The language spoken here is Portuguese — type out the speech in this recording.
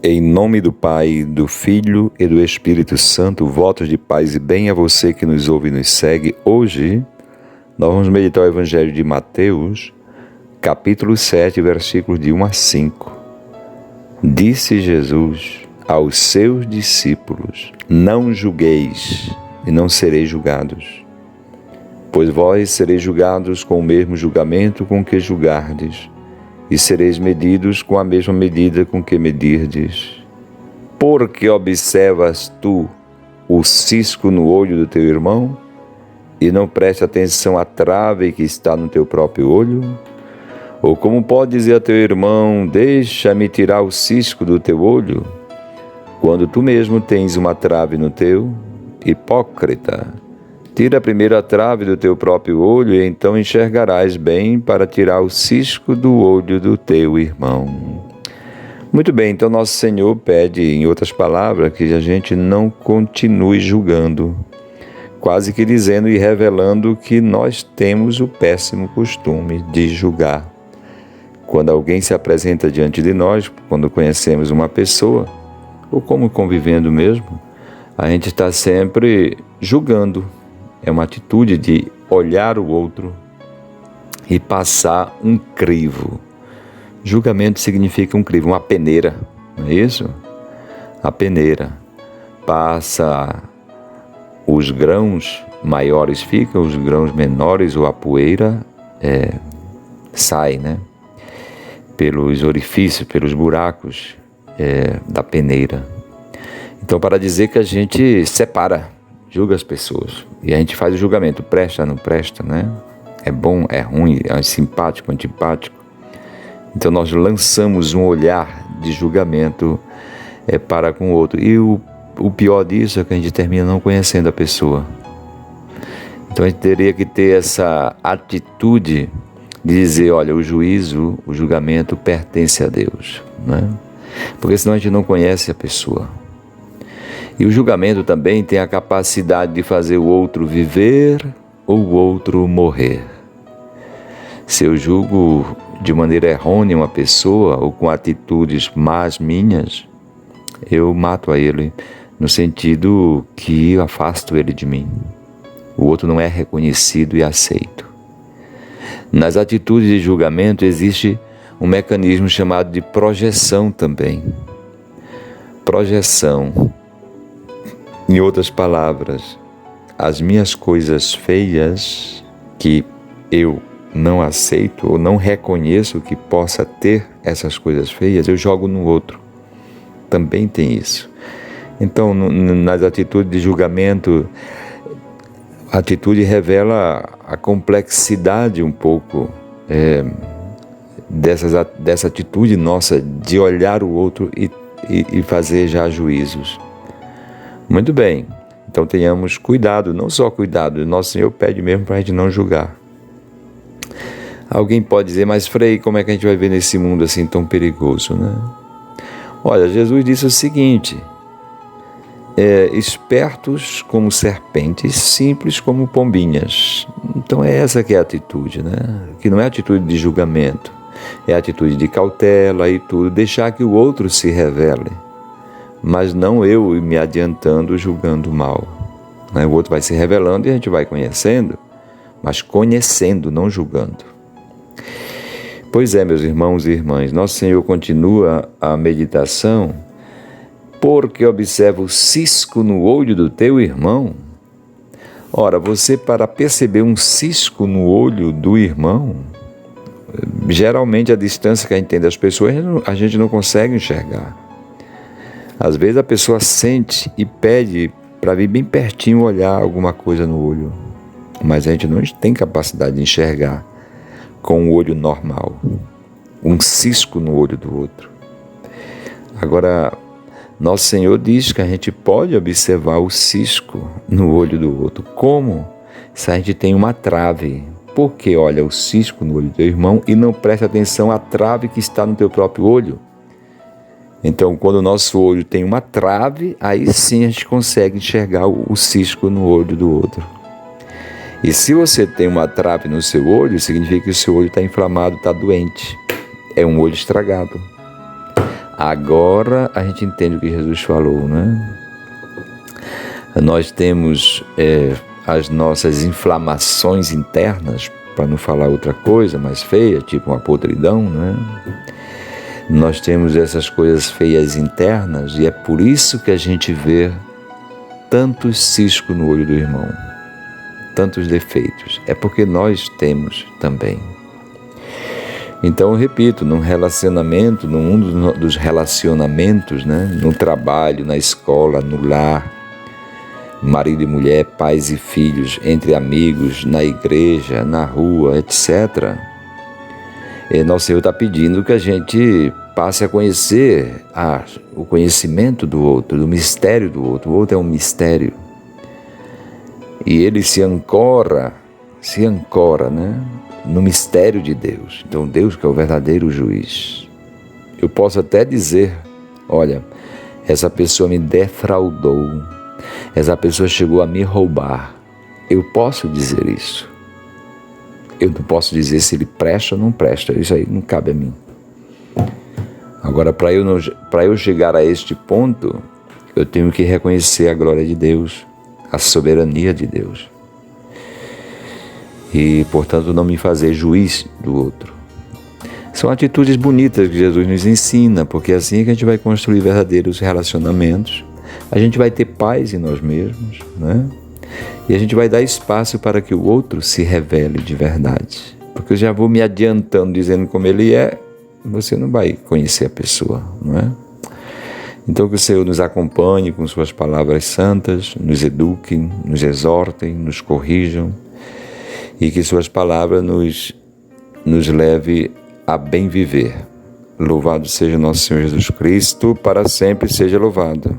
Em nome do Pai, do Filho e do Espírito Santo, votos de paz e bem a você que nos ouve e nos segue. Hoje, nós vamos meditar o Evangelho de Mateus, capítulo 7, versículos de 1 a 5. Disse Jesus aos seus discípulos: não julgueis e não sereis julgados, pois vós sereis julgados com o mesmo julgamento com que julgardes, e sereis medidos com a mesma medida com que medirdes. Porque observas tu o cisco no olho do teu irmão, e não presta atenção à trave que está no teu próprio olho? Ou como pode dizer a teu irmão: deixa-me tirar o cisco do teu olho, quando tu mesmo tens uma trave no teu? Hipócrita! Tira primeiro a trave do teu próprio olho, e então enxergarás bem para tirar o cisco do olho do teu irmão. Muito bem, então nosso Senhor pede, em outras palavras, que a gente não continue julgando, quase que dizendo e revelando que nós temos o péssimo costume de julgar. Quando alguém se apresenta diante de nós, quando conhecemos uma pessoa, ou como convivendo mesmo, a gente está sempre julgando. É uma atitude de olhar o outro e passar um crivo. Julgamento significa um crivo, uma peneira, não é isso? A peneira passa, os grãos maiores ficam, os grãos menores, ou a poeira sai, né? Pelos orifícios, pelos buracos da peneira. Então, para dizer que a gente separa, julga as pessoas, e a gente faz o julgamento: presta, não presta, né? É bom, é ruim, é simpático, antipático. Então nós lançamos um olhar de julgamento para com o outro, e o pior disso é que a gente termina não conhecendo a pessoa. Então a gente teria que ter essa atitude de dizer: olha, o julgamento pertence a Deus, né? Porque senão a gente não conhece a pessoa. E o julgamento também tem a capacidade de fazer o outro viver ou o outro morrer. Se eu julgo de maneira errônea uma pessoa, ou com atitudes más minhas, eu mato a ele, no sentido que eu afasto ele de mim. O outro não é reconhecido e aceito. Nas atitudes de julgamento existe um mecanismo chamado de projeção também. Projeção. Em outras palavras, as minhas coisas feias, que eu não aceito ou não reconheço que possa ter essas coisas feias, eu jogo no outro. Também tem isso. Então, nas atitudes de julgamento, a atitude revela a complexidade um pouco dessa atitude nossa de olhar o outro e fazer já juízos. Muito bem, então tenhamos cuidado, não só cuidado, nosso Senhor pede mesmo para a gente não julgar. Alguém pode dizer: mas Frei, como é que a gente vai ver nesse mundo assim tão perigoso, né? Olha, Jesus disse o seguinte: espertos como serpentes, simples como pombinhas. Então é essa que é a atitude, né? Que não é atitude de julgamento, é atitude de cautela e tudo, deixar que o outro se revele, mas não eu me adiantando julgando mal, né? O outro vai se revelando e a gente vai conhecendo, mas conhecendo, não julgando. Pois é, meus irmãos e irmãs, nosso Senhor continua a meditação: porque observa o cisco no olho do teu irmão. Ora, você, para perceber um cisco no olho do irmão, geralmente a distância que a gente tem das pessoas, a gente não consegue enxergar. Às vezes a pessoa sente e pede para vir bem pertinho olhar alguma coisa no olho, mas a gente não tem capacidade de enxergar com o olho normal um cisco no olho do outro. Agora, nosso Senhor diz que a gente pode observar o cisco no olho do outro. Como? Se a gente tem uma trave. Porque olha o cisco no olho do teu irmão e não presta atenção à trave que está no teu próprio olho. Então, quando o nosso olho tem uma trave, aí sim a gente consegue enxergar o cisco no olho do outro. E se você tem uma trave no seu olho, significa que o seu olho está inflamado, está doente. É um olho estragado. Agora a gente entende o que Jesus falou, né? Nós temos as nossas inflamações internas, para não falar outra coisa mais feia, tipo uma podridão, né? Nós temos essas coisas feias internas e é por isso que a gente vê tantos ciscos no olho do irmão, tantos defeitos. É porque nós temos também. Então, eu repito, num relacionamento, no mundo dos relacionamentos, né? No trabalho, na escola, no lar, marido e mulher, pais e filhos, entre amigos, na igreja, na rua, etc. Nosso Senhor está pedindo que a gente passe a conhecer o conhecimento do outro, do mistério do outro. O outro é um mistério. E ele se ancora, né, no mistério de Deus. Então Deus que é o verdadeiro juiz. Eu posso até dizer, olha, essa pessoa me defraudou, essa pessoa chegou a me roubar. Eu posso dizer isso. Eu não posso dizer se ele presta ou não presta, isso aí não cabe a mim. Agora, para eu chegar a este ponto, eu tenho que reconhecer a glória de Deus, a soberania de Deus. E, portanto, não me fazer juiz do outro. São atitudes bonitas que Jesus nos ensina, porque é assim que a gente vai construir verdadeiros relacionamentos. A gente vai ter paz em nós mesmos, né? E a gente vai dar espaço para que o outro se revele de verdade. Porque eu já vou me adiantando, dizendo como ele é, você não vai conhecer a pessoa, não é? Então que o Senhor nos acompanhe com suas palavras santas, nos eduquem, nos exortem, nos corrijam, e que suas palavras nos leve a bem viver. Louvado seja nosso Senhor Jesus Cristo, para sempre seja louvado.